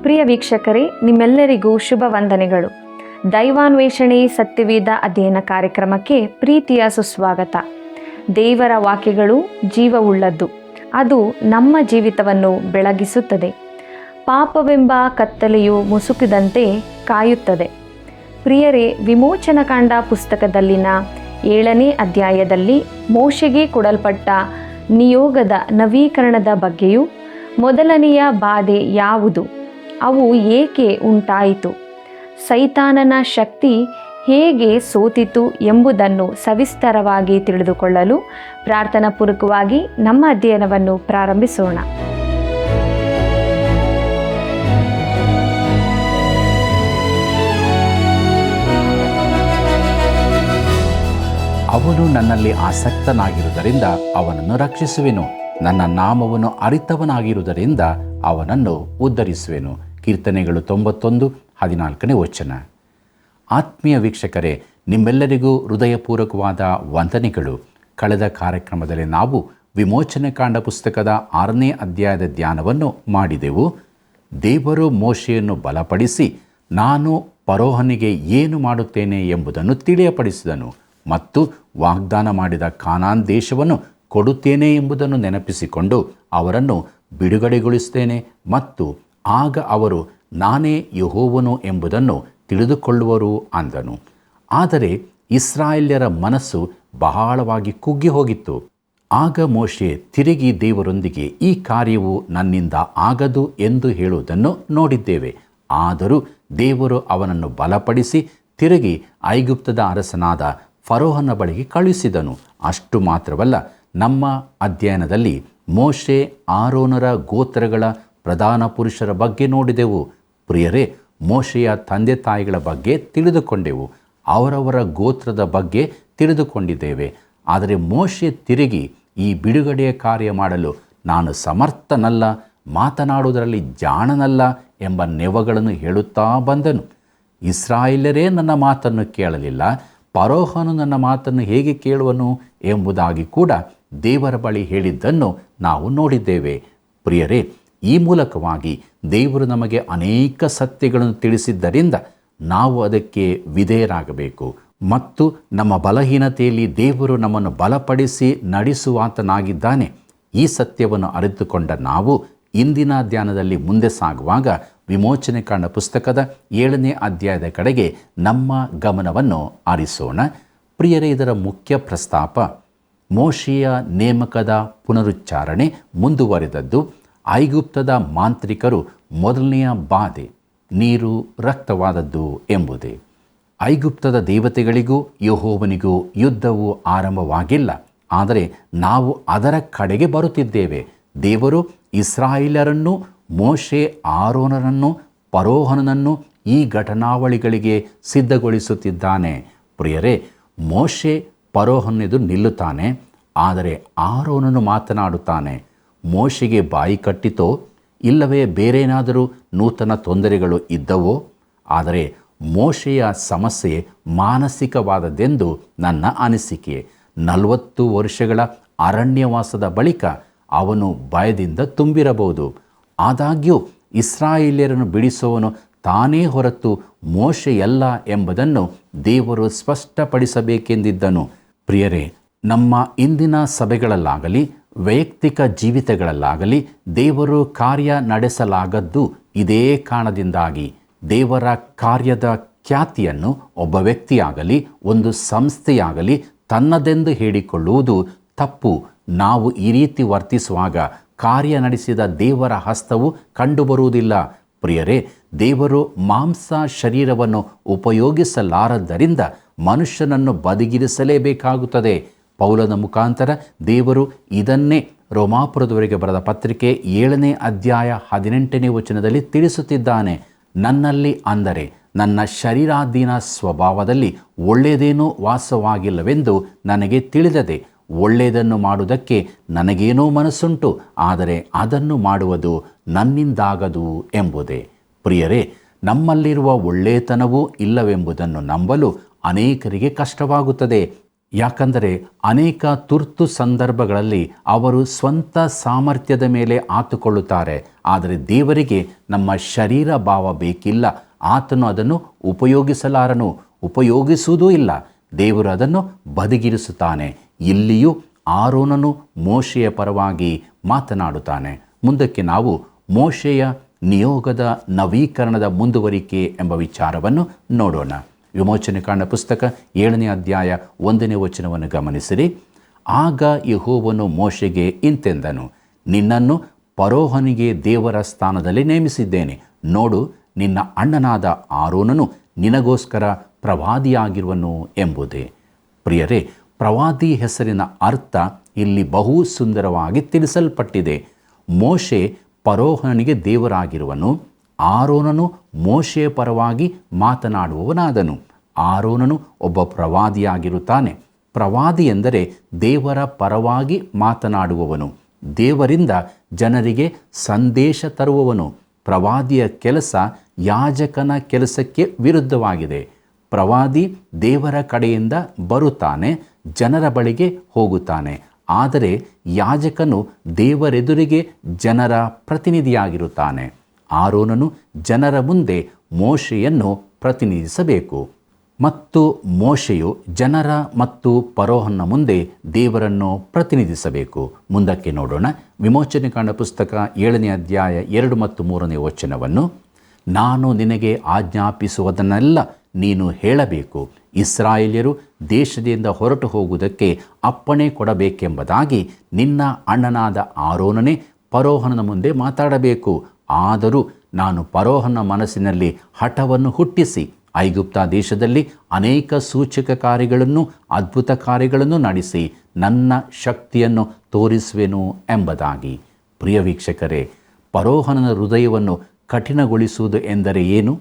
ಪ್ರಿಯ ವೀಕ್ಷಕರೇ, ನಿಮ್ಮೆಲ್ಲರಿಗೂ ಶುಭ ವಂದನೆಗಳು. ದೈವಾನ್ವೇಷಣೆ ಸತ್ಯವೇದ ಅಧ್ಯಯನ ಕಾರ್ಯಕ್ರಮಕ್ಕೆ ಪ್ರೀತಿಯ ಸುಸ್ವಾಗತ. ದೇವರ ವಾಕ್ಯಗಳು ಜೀವವುಳ್ಳದ್ದು. ಅದು ನಮ್ಮ ಜೀವಿತವನ್ನು ಬೆಳಗಿಸುತ್ತದೆ. ಪಾಪವೆಂಬ ಕತ್ತಲೆಯು ಮುಸುಕಿದಂತೆ ಕಾಯುತ್ತದೆ. ಪ್ರಿಯರೇ, ವಿಮೋಚನಕಾಂಡ ಪುಸ್ತಕದಲ್ಲಿನ 7ನೇ ಅಧ್ಯಾಯದಲ್ಲಿ ಮೋಶೆಗೆ ಕೊಡಲ್ಪಟ್ಟ ನಿಯೋಗದ ನವೀಕರಣದ ಬಗ್ಗೆಯೂ ಮೊದಲನೆಯ ಬಾಧೆ ಯಾವುದು, ಅವು ಏಕೆ ಉಂಟಾಯಿತು, ಸೈತಾನನ ಶಕ್ತಿ ಹೇಗೆ ಸೋತಿತು ಎಂಬುದನ್ನು ಸವಿಸ್ತರವಾಗಿ ತಿಳಿದುಕೊಳ್ಳಲು ಪ್ರಾರ್ಥನಾಪೂರ್ವಕವಾಗಿ ನಮ್ಮ ಅಧ್ಯಯನವನ್ನು ಪ್ರಾರಂಭಿಸೋಣ. ಅವನು ನನ್ನಲ್ಲಿ ಆಸಕ್ತನಾಗಿರುವುದರಿಂದ ಅವನನ್ನು ರಕ್ಷಿಸುವೆನು. ನನ್ನ ನಾಮವನ್ನು ಅರಿತವನಾಗಿರುವುದರಿಂದ ಅವನನ್ನು ಉದ್ಧರಿಸುವೆನು. ಕೀರ್ತನೆಗಳು 91:14ನೇ ವಚನ. ಆತ್ಮೀಯ ವೀಕ್ಷಕರೇ, ನಿಮ್ಮೆಲ್ಲರಿಗೂ ಹೃದಯಪೂರ್ವಕವಾದ ವಂದನೆಗಳು. ಕಳೆದ ಕಾರ್ಯಕ್ರಮದಲ್ಲಿ ನಾವು ವಿಮೋಚನೆಕಾಂಡ ಪುಸ್ತಕದ 6ನೇ ಅಧ್ಯಾಯದ ಧ್ಯಾನವನ್ನು ಮಾಡಿದೆವು. ದೇವರು ಮೋಶೆಯನ್ನು ಬಲಪಡಿಸಿ ನಾನು ಫರೋಹನಿಗೆ ಏನು ಮಾಡುತ್ತೇನೆ ಎಂಬುದನ್ನು ತಿಳಿಯಪಡಿಸಿದನು ಮತ್ತು ವಾಗ್ದಾನ ಮಾಡಿದ ಕಾನಾನ್ ದೇಶವನ್ನು ಕೊಡುತ್ತೇನೆ ಎಂಬುದನ್ನು ನೆನಪಿಸಿಕೊಂಡು ಅವರನ್ನು ಬಿಡುಗಡೆಗೊಳಿಸುತ್ತೇನೆ ಮತ್ತು ಆಗ ಅವರು ನಾನೇ ಯೆಹೋವನು ಎಂಬುದನ್ನು ತಿಳಿದುಕೊಳ್ಳುವರು ಅಂದನು. ಆದರೆ ಇಸ್ರಾಯೇಲ್ಯರ ಮನಸ್ಸು ಬಹಳವಾಗಿ ಕುಗ್ಗಿ ಹೋಗಿತ್ತು. ಆಗ ಮೋಶೆ ತಿರುಗಿ ದೇವರೊಂದಿಗೆ ಈ ಕಾರ್ಯವು ನನ್ನಿಂದ ಆಗದು ಎಂದು ಹೇಳುವುದನ್ನು ನೋಡಿದ್ದೇವೆ. ಆದರೂ ದೇವರು ಅವನನ್ನು ಬಲಪಡಿಸಿ ತಿರುಗಿ ಐಗುಪ್ತದ ಅರಸನಾದ ಫರೋಹನ ಬಳಿಗೆ ಕಳುಹಿಸಿದನು. ಅಷ್ಟು ಮಾತ್ರವಲ್ಲ, ನಮ್ಮ ಅಧ್ಯಯನದಲ್ಲಿ ಮೋಶೆ ಆರೋನರ ಗೋತ್ರಗಳ ಪ್ರಧಾನ ಪುರುಷರ ಬಗ್ಗೆ ನೋಡಿದೆವು. ಪ್ರಿಯರೇ, ಮೋಶೆಯ ತಂದೆ ತಾಯಿಗಳ ಬಗ್ಗೆ ತಿಳಿದುಕೊಂಡೆವು, ಅವರವರ ಗೋತ್ರದ ಬಗ್ಗೆ ತಿಳಿದುಕೊಂಡಿದ್ದೇವೆ. ಆದರೆ ಮೋಶೆ ತಿರುಗಿ ಈ ಬಿಡುಗಡೆಯ ಕಾರ್ಯ ಮಾಡಲು ನಾನು ಸಮರ್ಥನಲ್ಲ, ಮಾತನಾಡುವುದರಲ್ಲಿ ಜಾಣನಲ್ಲ ಎಂಬ ನೆವಗಳನ್ನು ಹೇಳುತ್ತಾ ಬಂದನು. ಇಸ್ರಾಯೇಲ್ಯರೇ ನನ್ನ ಮಾತನ್ನು ಕೇಳಲಿಲ್ಲ, ಫರೋಹನು ನನ್ನ ಮಾತನ್ನು ಹೇಗೆ ಕೇಳುವನು ಎಂಬುದಾಗಿ ಕೂಡ ದೇವರ ಬಳಿ ಹೇಳಿದ್ದನ್ನು ನಾವು ನೋಡಿದ್ದೇವೆ. ಪ್ರಿಯರೇ, ಈ ಮೂಲಕವಾಗಿ ದೇವರು ನಮಗೆ ಅನೇಕ ಸತ್ಯಗಳನ್ನು ತಿಳಿಸಿದ್ದರಿಂದ ನಾವು ಅದಕ್ಕೆ ವಿಧೇಯರಾಗಬೇಕು ಮತ್ತು ನಮ್ಮ ಬಲಹೀನತೆಯಲ್ಲಿ ದೇವರು ನಮ್ಮನ್ನು ಬಲಪಡಿಸಿ ನಡೆಸುವಾತನಾಗಿದ್ದಾನೆ. ಈ ಸತ್ಯವನ್ನು ಅರಿತುಕೊಂಡ ನಾವು ಇಂದಿನ ಧ್ಯಾನದಲ್ಲಿ ಮುಂದೆ ಸಾಗುವಾಗ ವಿಮೋಚನೆಕಾಂಡ ಪುಸ್ತಕದ 7ನೇ ಅಧ್ಯಾಯದ ಕಡೆಗೆ ನಮ್ಮ ಗಮನವನ್ನು ಹರಿಸೋಣ. ಪ್ರಿಯರೇ, ಇದರ ಮುಖ್ಯ ಪ್ರಸ್ತಾಪ ಮೋಶೆಯ ನೇಮಕದ ಪುನರುಚ್ಚಾರಣೆ ಮುಂದುವರೆದದ್ದು. ಐಗುಪ್ತದ ಮಾಂತ್ರಿಕರು ಮೊದಲನೆಯ ಬಾಧೆ ನೀರು ರಕ್ತವಾದದ್ದು ಎಂಬುದೇ. ಐಗುಪ್ತದ ದೇವತೆಗಳಿಗೂ ಯೆಹೋವನಿಗೂ ಯುದ್ಧವು ಆರಂಭವಾಗಿಲ್ಲ, ಆದರೆ ನಾವು ಅದರ ಕಡೆಗೆ ಬರುತ್ತಿದ್ದೇವೆ. ದೇವರು ಇಸ್ರಾಯೇಲರನ್ನು, ಮೋಶೆ ಆರೋನರನ್ನು, ಫರೋಹನನ್ನು ಈ ಘಟನಾವಳಿಗಳಿಗೆ ಸಿದ್ಧಗೊಳಿಸುತ್ತಿದ್ದಾನೆ. ಪ್ರಿಯರೇ, ಮೋಶೆ ಫರೋಹನೆದು ನಿಲ್ಲುತ್ತಾನೆ, ಆದರೆ ಆರೋನನು ಮಾತನಾಡುತ್ತಾನೆ. ಮೋಶೆಗೆ ಬಾಯಿ ಕಟ್ಟಿತೋ ಇಲ್ಲವೇ ಬೇರೇನಾದರೂ ನೂತನ ತೊಂದರೆಗಳು ಇದ್ದವೋ? ಆದರೆ ಮೋಶೆಯ ಸಮಸ್ಯೆ ಮಾನಸಿಕವಾದದ್ದೆಂದು ನನ್ನ ಅನಿಸಿಕೆ. 40 ವರ್ಷಗಳ ಅರಣ್ಯವಾಸದ ಬಳಿಕ ಅವನು ಭಯದಿಂದ ತುಂಬಿರಬಹುದು. ಆದಾಗ್ಯೂ ಇಸ್ರಾಯೇಲ್ಯರನ್ನು ಬಿಡಿಸುವವನು ತಾನೇ ಹೊರತು ಮೋಶೆಯಲ್ಲ ಎಂಬುದನ್ನು ದೇವರು ಸ್ಪಷ್ಟಪಡಿಸಬೇಕೆಂದಿದ್ದನು. ಪ್ರಿಯರೇ, ನಮ್ಮ ಇಂದಿನ ಸಭೆಗಳಲ್ಲಾಗಲಿ ವೈಯಕ್ತಿಕ ಜೀವಿತಗಳಲ್ಲಾಗಲಿ ದೇವರು ಕಾರ್ಯ ನಡೆಸಲಾಗದ್ದು ಇದೇ ಕಾರಣದಿಂದಾಗಿ. ದೇವರ ಕಾರ್ಯದ ಖ್ಯಾತಿಯನ್ನು ಒಬ್ಬ ವ್ಯಕ್ತಿಯಾಗಲಿ ಒಂದು ಸಂಸ್ಥೆಯಾಗಲಿ ತನ್ನದೆಂದು ಹೇಳಿಕೊಳ್ಳುವುದು ತಪ್ಪು. ನಾವು ಈ ರೀತಿ ವರ್ತಿಸುವಾಗ ಕಾರ್ಯ ನಡೆಸಿದ ದೇವರ ಹಸ್ತವು ಕಂಡುಬರುವುದಿಲ್ಲ. ಪ್ರಿಯರೇ, ದೇವರು ಮಾಂಸ ಶರೀರವನ್ನು ಉಪಯೋಗಿಸಲಾರದ್ದರಿಂದ ಮನುಷ್ಯನನ್ನು ಬದಿಗಿರಿಸಲೇಬೇಕಾಗುತ್ತದೆ. ಪೌಲನ ಮುಖಾಂತರ ದೇವರು ಇದನ್ನೇ ರೋಮಾಪುರದವರೆಗೆ ಬರೆದ ಪತ್ರಿಕೆ 7ನೇ ಅಧ್ಯಾಯ 18ನೇ ವಚನದಲ್ಲಿ ತಿಳಿಸುತ್ತಿದ್ದಾನೆ. ನನ್ನಲ್ಲಿ, ಅಂದರೆ ನನ್ನ ಶರೀರಾಧೀನ ಸ್ವಭಾವದಲ್ಲಿ ಒಳ್ಳೆಯದೇನೂ ವಾಸವಾಗಿಲ್ಲವೆಂದು ನನಗೆ ತಿಳಿದದೆ. ಒಳ್ಳೆಯದನ್ನು ಮಾಡುವುದಕ್ಕೆ ನನಗೇನೋ ಮನಸ್ಸುಂಟು, ಆದರೆ ಅದನ್ನು ಮಾಡುವುದು ನನ್ನಿಂದಾಗದು ಎಂಬುದೇ. ಪ್ರಿಯರೇ, ನಮ್ಮಲ್ಲಿರುವ ಒಳ್ಳೆಯತನವೂ ಇಲ್ಲವೆಂಬುದನ್ನು ನಂಬಲು ಅನೇಕರಿಗೆ ಕಷ್ಟವಾಗುತ್ತದೆ. ಯಾಕಂದರೆ ಅನೇಕ ತುರ್ತು ಸಂದರ್ಭಗಳಲ್ಲಿ ಅವರು ಸ್ವಂತ ಸಾಮರ್ಥ್ಯದ ಮೇಲೆ ಆತುಕೊಳ್ಳುತ್ತಾರೆ. ಆದರೆ ದೇವರಿಗೆ ನಮ್ಮ ಶರೀರ ಭಾವ ಬೇಕಿಲ್ಲ. ಆತನು ಅದನ್ನು ಉಪಯೋಗಿಸಲಾರನು, ಉಪಯೋಗಿಸುವುದೂ ಇಲ್ಲ. ದೇವರು ಅದನ್ನು ಬದಿಗಿರಿಸುತ್ತಾನೆ. ಇಲ್ಲಿಯೂ ಆರೋನನು ಮೋಶೆಯ ಪರವಾಗಿ ಮಾತನಾಡುತ್ತಾನೆ. ಮುಂದಕ್ಕೆ ನಾವು ಮೋಶೆಯ ನಿಯೋಗದ ನವೀಕರಣದ ಮುಂದುವರಿಕೆ ಎಂಬ ವಿಚಾರವನ್ನು ನೋಡೋಣ. ವಿಮೋಚನೆಕಾಂಡ ಪುಸ್ತಕ 7ನೇ ಅಧ್ಯಾಯ 1ನೇ ವಚನವನ್ನು ಗಮನಿಸಿರಿ. ಆಗ ಯೆಹೋವನು ಮೋಶೆಗೆ ಇಂತೆಂದನು, ನಿನ್ನನ್ನು ಫರೋಹನಿಗೆ ದೇವರ ಸ್ಥಾನದಲ್ಲಿ ನೇಮಿಸಿದ್ದೇನೆ. ನೋಡು, ನಿನ್ನ ಅಣ್ಣನಾದ ಆರೋನನು ನಿನಗೋಸ್ಕರ ಪ್ರವಾದಿಯಾಗಿರುವನು ಎಂಬುದೇ. ಪ್ರಿಯರೇ, ಪ್ರವಾದಿ ಹೆಸರಿನ ಅರ್ಥ ಇಲ್ಲಿ ಬಹು ಸುಂದರವಾಗಿ ತಿಳಿಸಲ್ಪಟ್ಟಿದೆ. ಮೋಶೆ ಫರೋಹನಿಗೆ ದೇವರಾಗಿರುವನು. ಆರೋನನು ಮೋಶೆಯ ಪರವಾಗಿ ಮಾತನಾಡುವವನಾದನು. ಆರೋನನು ಒಬ್ಬ ಪ್ರವಾದಿಯಾಗಿರುತ್ತಾನೆ. ಪ್ರವಾದಿ ಎಂದರೆ ದೇವರ ಪರವಾಗಿ ಮಾತನಾಡುವವನು, ದೇವರಿಂದ ಜನರಿಗೆ ಸಂದೇಶ ತರುವವನು. ಪ್ರವಾದಿಯ ಕೆಲಸ ಯಾಜಕನ ಕೆಲಸಕ್ಕೆ ವಿರುದ್ಧವಾಗಿದೆ. ಪ್ರವಾದಿ ದೇವರ ಕಡೆಯಿಂದ ಬರುತ್ತಾನೆ, ಜನರ ಬಳಿಗೆ ಹೋಗುತ್ತಾನೆ. ಆದರೆ ಯಾಜಕನು ದೇವರೆದುರಿಗೆ ಜನರ ಪ್ರತಿನಿಧಿಯಾಗಿರುತ್ತಾನೆ. ಆರೋನನು ಜನರ ಮುಂದೆ ಮೋಶೆಯನ್ನು ಪ್ರತಿನಿಧಿಸಬೇಕು ಮತ್ತು ಮೋಶೆಯು ಜನರ ಮತ್ತು ಫರೋಹನ ಮುಂದೆ ದೇವರನ್ನು ಪ್ರತಿನಿಧಿಸಬೇಕು. ಮುಂದಕ್ಕೆ ನೋಡೋಣ. ವಿಮೋಚನೆಕಾಂಡ ಪುಸ್ತಕ 7ನೇ ಅಧ್ಯಾಯ 2 ಮತ್ತು 3ನೇ ವಚನವನ್ನು. ನಾನು ನಿನಗೆ ಆಜ್ಞಾಪಿಸುವುದನ್ನೆಲ್ಲ ನೀನು ಹೇಳಬೇಕು. ಇಸ್ರಾಯೇಲ್ಯರು ದೇಶದಿಂದ ಹೊರಟು ಹೋಗುವುದಕ್ಕೆ ಅಪ್ಪಣೆ ಕೊಡಬೇಕೆಂಬುದಾಗಿ ನಿನ್ನ ಅಣ್ಣನಾದ ಆರೋನನೇ ಫರೋಹನ ಮುಂದೆ ಮಾತಾಡಬೇಕು. ಆದರೂ ನಾನು ಫರೋಹನ ಮನಸ್ಸಿನಲ್ಲಿ ಹಠವನ್ನು ಹುಟ್ಟಿಸಿ ಐಗುಪ್ತ ದೇಶದಲ್ಲಿ ಅನೇಕ ಸೂಚಕ ಕಾರ್ಯಗಳನ್ನು, ಅದ್ಭುತ ಕಾರ್ಯಗಳನ್ನು ನಡೆಸಿ ನನ್ನ ಶಕ್ತಿಯನ್ನು ತೋರಿಸುವೆನು ಎಂಬುದಾಗಿ. ಪ್ರಿಯ ವೀಕ್ಷಕರೇ, ಫರೋಹನ ಹೃದಯವನ್ನು ಕಠಿಣಗೊಳಿಸುವುದು ಎಂದರೆ ಏನು?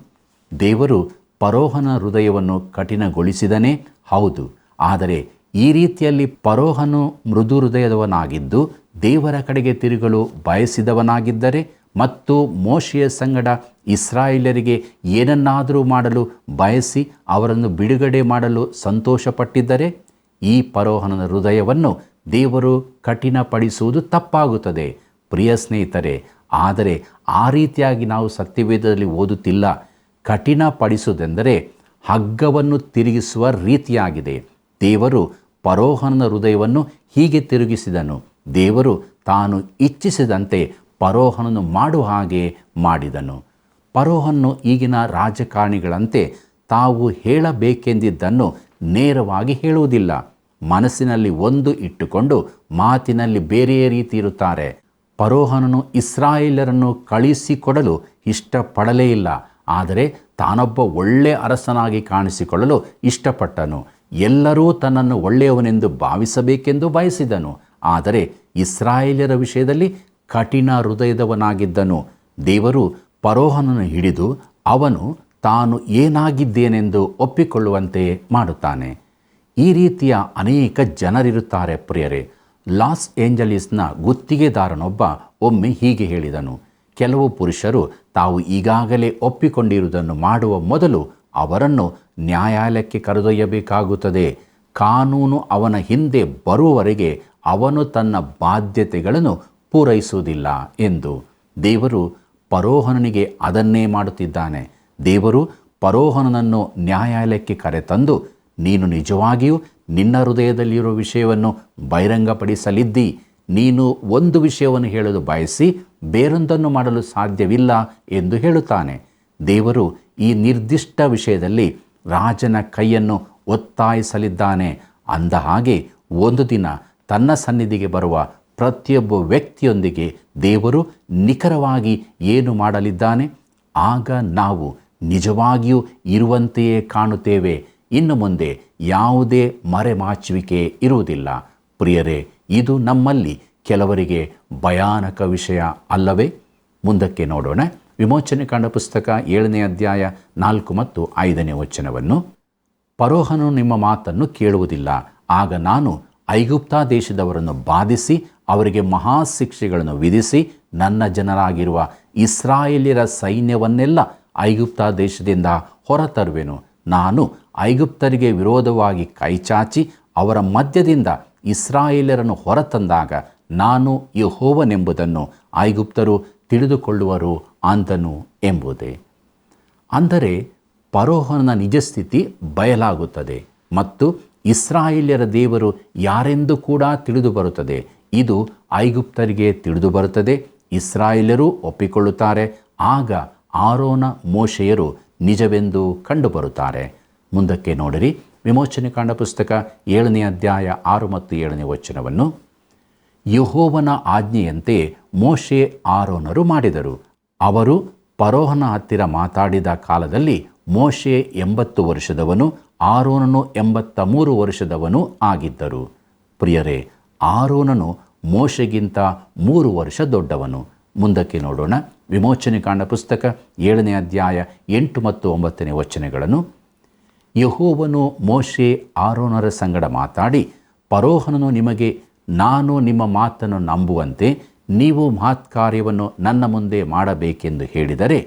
ದೇವರು ಫರೋಹನ ಹೃದಯವನ್ನು ಕಠಿಣಗೊಳಿಸಿದನೇ? ಹೌದು. ಆದರೆ ಈ ರೀತಿಯಲ್ಲಿ ಫರೋಹನು ಮೃದು ಹೃದಯದವನಾಗಿದ್ದು ದೇವರ ಕಡೆಗೆ ತಿರುಗಲು ಬಯಸಿದವನಾಗಿದ್ದರೆ ಮತ್ತು ಮೋಶೆಯ ಸಂಗಡ ಇಸ್ರಾಯೇಲರಿಗೆ ಏನನ್ನಾದರೂ ಮಾಡಲು ಬಯಸಿ ಅವರನ್ನು ಬಿಡುಗಡೆ ಮಾಡಲು ಸಂತೋಷಪಟ್ಟಿದ್ದರೆ ಈ ಫರೋಹನ ಹೃದಯವನ್ನು ದೇವರು ಕಠಿಣಪಡಿಸುವುದು ತಪ್ಪಾಗುತ್ತದೆ. ಪ್ರಿಯ ಸ್ನೇಹಿತರೆ, ಆದರೆ ಆ ರೀತಿಯಾಗಿ ನಾವು ಸತ್ಯವೇದದಲ್ಲಿ ಓದುತ್ತಿಲ್ಲ. ಕಠಿಣಪಡಿಸುವುದೆಂದರೆ ಹಗ್ಗವನ್ನು ತಿರುಗಿಸುವ ರೀತಿಯಾಗಿದೆ. ದೇವರು ಫರೋಹನ ಹೃದಯವನ್ನು ಹೀಗೆ ತಿರುಗಿಸಿದನು. ದೇವರು ತಾನು ಇಚ್ಛಿಸಿದಂತೆ ಫರೋಹನನ್ನು ಮಾಡುವ ಹಾಗೆ ಮಾಡಿದನು. ಫರೋಹನು ಈಗಿನ ರಾಜಕಾರಣಿಗಳಂತೆ ತಾವು ಹೇಳಬೇಕೆಂದಿದ್ದನ್ನು ನೇರವಾಗಿ ಹೇಳುವುದಿಲ್ಲ. ಮನಸ್ಸಿನಲ್ಲಿ ಒಂದು ಇಟ್ಟುಕೊಂಡು ಮಾತಿನಲ್ಲಿ ಬೇರೆಯೇ ರೀತಿ ಇರುತ್ತಾರೆ. ಫರೋಹನನು ಇಸ್ರಾಯೇಲರನ್ನು ಕಳಿಸಿಕೊಡಲು ಇಷ್ಟಪಡಲೇ ಇಲ್ಲ. ಆದರೆ ತಾನೊಬ್ಬ ಒಳ್ಳೆಯ ಅರಸನಾಗಿ ಕಾಣಿಸಿಕೊಳ್ಳಲು ಇಷ್ಟಪಟ್ಟನು. ಎಲ್ಲರೂ ತನ್ನನ್ನು ಒಳ್ಳೆಯವನೆಂದು ಭಾವಿಸಬೇಕೆಂದು ಬಯಸಿದನು. ಆದರೆ ಇಸ್ರಾಯೇಲ್ಯರ ವಿಷಯದಲ್ಲಿ ಕಠಿಣ ಹೃದಯದವನಾಗಿದ್ದನು. ದೇವರು ಫರೋಹನನ್ನು ಹಿಡಿದು ಅವನು ತಾನು ಏನಾಗಿದ್ದೇನೆಂದು ಒಪ್ಪಿಕೊಳ್ಳುವಂತೆ ಮಾಡುತ್ತಾನೆ. ಈ ರೀತಿಯ ಅನೇಕ ಜನರಿರುತ್ತಾರೆ ಪ್ರಿಯರೇ. ಲಾಸ್ ಏಂಜಲೀಸ್ನ ಗುತ್ತಿಗೆದಾರನೊಬ್ಬ ಒಮ್ಮೆ ಹೀಗೆ ಹೇಳಿದನು, ಕೆಲವು ಪುರುಷರು ತಾವು ಈಗಾಗಲೇ ಒಪ್ಪಿಕೊಂಡಿರುವುದನ್ನು ಮಾಡುವ ಮೊದಲು ಅವರನ್ನು ನ್ಯಾಯಾಲಯಕ್ಕೆ ಕರೆದೊಯ್ಯಬೇಕಾಗುತ್ತದೆ. ಕಾನೂನು ಅವನ ಹಿಂದೆ ಬರುವವರೆಗೆ ಅವನು ತನ್ನ ಬಾಧ್ಯತೆಗಳನ್ನು ಪೂರೈಸುವುದಿಲ್ಲ ಎಂದು. ದೇವರು ಫರೋಹನಿಗೆ ಅದನ್ನೇ ಮಾಡುತ್ತಿದ್ದಾನೆ. ದೇವರು ಫರೋಹನನ್ನು ನ್ಯಾಯಾಲಯಕ್ಕೆ ಕರೆತಂದು, ನೀನು ನಿಜವಾಗಿಯೂ ನಿನ್ನ ಹೃದಯದಲ್ಲಿರುವ ವಿಷಯವನ್ನು ಬಹಿರಂಗಪಡಿಸಲಿದ್ದಿ. ನೀನು ಒಂದು ವಿಷಯವನ್ನು ಹೇಳಲು ಬಯಸಿ ಬೇರೊಂದನ್ನು ಮಾಡಲು ಸಾಧ್ಯವಿಲ್ಲ ಎಂದು ಹೇಳುತ್ತಾನೆ. ದೇವರು ಈ ನಿರ್ದಿಷ್ಟ ವಿಷಯದಲ್ಲಿ ರಾಜನ ಕೈಯನ್ನು ಒತ್ತಾಯಿಸಲಿದ್ದಾನೆ. ಅಂದ ಹಾಗೆ ಒಂದು ದಿನ ತನ್ನ ಸನ್ನಿಧಿಗೆ ಬರುವ ಪ್ರತಿಯೊಬ್ಬ ವ್ಯಕ್ತಿಯೊಂದಿಗೆ ದೇವರು ನಿಖರವಾಗಿ ಏನು ಮಾಡಲಿದ್ದಾನೆ? ಆಗ ನಾವು ನಿಜವಾಗಿಯೂ ಇರುವಂತೆಯೇ ಕಾಣುತ್ತೇವೆ. ಇನ್ನು ಮುಂದೆ ಯಾವುದೇ ಮರೆಮಾಚುವಿಕೆ ಇರುವುದಿಲ್ಲ. ಪ್ರಿಯರೇ, ಇದು ನಮ್ಮಲ್ಲಿ ಕೆಲವರಿಗೆ ಭಯಾನಕ ವಿಷಯ ಅಲ್ಲವೇ? ಮುಂದಕ್ಕೆ ನೋಡೋಣ. ವಿಮೋಚನೆಕಾಂಡ ಪುಸ್ತಕ 7ನೇ ಅಧ್ಯಾಯ 4 ಮತ್ತು 5ನೇ ವಚನವನ್ನು. ಫರೋಹನು ನಿಮ್ಮ ಮಾತನ್ನು ಕೇಳುವುದಿಲ್ಲ. ಆಗ ನಾನು ಐಗುಪ್ತ ದೇಶದವರನ್ನು ಬಾಧಿಸಿ ಅವರಿಗೆ ಮಹಾಶಿಕ್ಷೆಗಳನ್ನು ವಿಧಿಸಿ ನನ್ನ ಜನರಾಗಿರುವ ಇಸ್ರಾಯೇಲ್ಯರ ಸೈನ್ಯವನ್ನೆಲ್ಲ ಐಗುಪ್ತ ದೇಶದಿಂದ ಹೊರತರುವೆನು. ನಾನು ಐಗುಪ್ತರಿಗೆ ವಿರೋಧವಾಗಿ ಕೈಚಾಚಿ ಅವರ ಮಧ್ಯದಿಂದ ಇಸ್ರಾಯೇಲರನ್ನು ಹೊರತಂದಾಗ ನಾನು ಯೆಹೋವನೆಂಬುದನ್ನು ಐಗುಪ್ತರು ತಿಳಿದುಕೊಳ್ಳುವರು ಅಂದನು ಎಂಬುದೇ. ಅಂದರೆ ಫರೋಹನ ನಿಜಸ್ಥಿತಿ ಬಯಲಾಗುತ್ತದೆ ಮತ್ತು ಇಸ್ರಾಯೇಲ್ಯರ ದೇವರು ಯಾರೆಂದು ಕೂಡ ತಿಳಿದು ಬರುತ್ತದೆ. ಇದು ಐಗುಪ್ತರಿಗೆ ತಿಳಿದು ಬರುತ್ತದೆ, ಇಸ್ರಾಯೇಲ್ಯರು ಒಪ್ಪಿಕೊಳ್ಳುತ್ತಾರೆ. ಆಗ ಆರೋನ ಮೋಶೆಯರು ನಿಜವೆಂದು ಕಂಡುಬರುತ್ತಾರೆ. ಮುಂದಕ್ಕೆ ನೋಡಿರಿ, ವಿಮೋಚನೆ ಕಾಂಡ ಪುಸ್ತಕ 7ನೇ ಅಧ್ಯಾಯ 6 ಮತ್ತು 7ನೇ ವಚನವನ್ನು. ಯೆಹೋವನ ಆಜ್ಞೆಯಂತೆ ಮೋಶೆ ಆರೋನರು ಮಾಡಿದರು. ಅವರು ಫರೋಹನ ಹತ್ತಿರ ಮಾತಾಡಿದ ಕಾಲದಲ್ಲಿ ಮೋಶೆ 80 ವರ್ಷದವನು, ಆರೋನನು 83 ವರ್ಷದವನು ಆಗಿದ್ದರು. ಪ್ರಿಯರೇ, ಆರೋನನು ಮೋಶೆಗಿಂತ 3 ವರ್ಷ ದೊಡ್ಡವನು. ಮುಂದಕ್ಕೆ ನೋಡೋಣ, ವಿಮೋಚನೆ ಕಾಂಡ ಪುಸ್ತಕ 7ನೇ ಅಧ್ಯಾಯ 8 ಮತ್ತು 9ನೇ ವಚನಗಳನ್ನು. ಯೆಹೋವನು ಮೋಶೆ ಆರೋನರ ಸಂಗಡ ಮಾತಾಡಿ, ಫರೋಹನನು ನಿಮಗೆ ನಾನು ನಿಮ್ಮ ಮಾತನ್ನು ನಂಬುವಂತೆ ನೀವು ಮಹತ್ಕಾರ್ಯವನ್ನು ನನ್ನ ಮುಂದೆ ಮಾಡಬೇಕೆಂದು ಹೇಳಿದರೆ,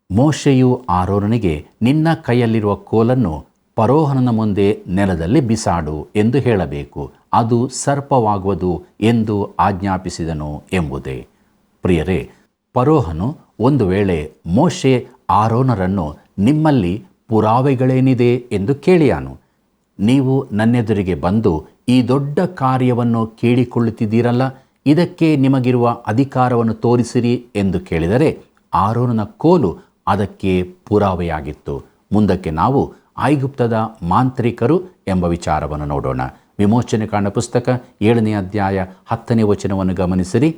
ಮೋಶೆಯು ಆರೋನನಿಗೆ ನಿನ್ನ ಕೈಯಲ್ಲಿರುವ ಕೋಲನ್ನು ಫರೋಹನನ ಮುಂದೆ ನೆಲದಲ್ಲಿ ಬಿಸಾಡು ಎಂದು ಹೇಳಬೇಕು, ಅದು ಸರ್ಪವಾಗುವುದು ಎಂದು ಆಜ್ಞಾಪಿಸಿದನು ಎಂಬುದೇ. ಪ್ರಿಯರೇ, ಫರೋಹನು ಒಂದು ವೇಳೆ ಮೋಶೆ ಆರೋನರನ್ನು ನಿಮ್ಮಲ್ಲಿ ಪುರಾವೆಗಳೇನಿದೆ ಎಂದು ಕೇಳಿಯಾನು. ನೀವು ನನ್ನೆದುರಿಗೆ ಬಂದು ಈ ದೊಡ್ಡ ಕಾರ್ಯವನ್ನು ಕೇಳಿಕೊಳ್ಳುತ್ತಿದ್ದೀರಲ್ಲ, ಇದಕ್ಕೆ ನಿಮಗಿರುವ ಅಧಿಕಾರವನ್ನು ತೋರಿಸಿರಿ ಎಂದು ಕೇಳಿದರೆ ಆರೋನನ ಕೋಲು ಅದಕ್ಕೆ ಪುರಾವೆಯಾಗಿತ್ತು. ಮುಂದಕ್ಕೆ ನಾವು ಐಗುಪ್ತದ ಮಾಂತ್ರಿಕರು ಎಂಬ ವಿಚಾರವನ್ನು ನೋಡೋಣ. ವಿಮೋಚನೆ ಕಾಂಡ ಪುಸ್ತಕ 7ನೇ ಅಧ್ಯಾಯ 10ನೇ ವಚನವನ್ನು ಗಮನಿಸಿರಿ.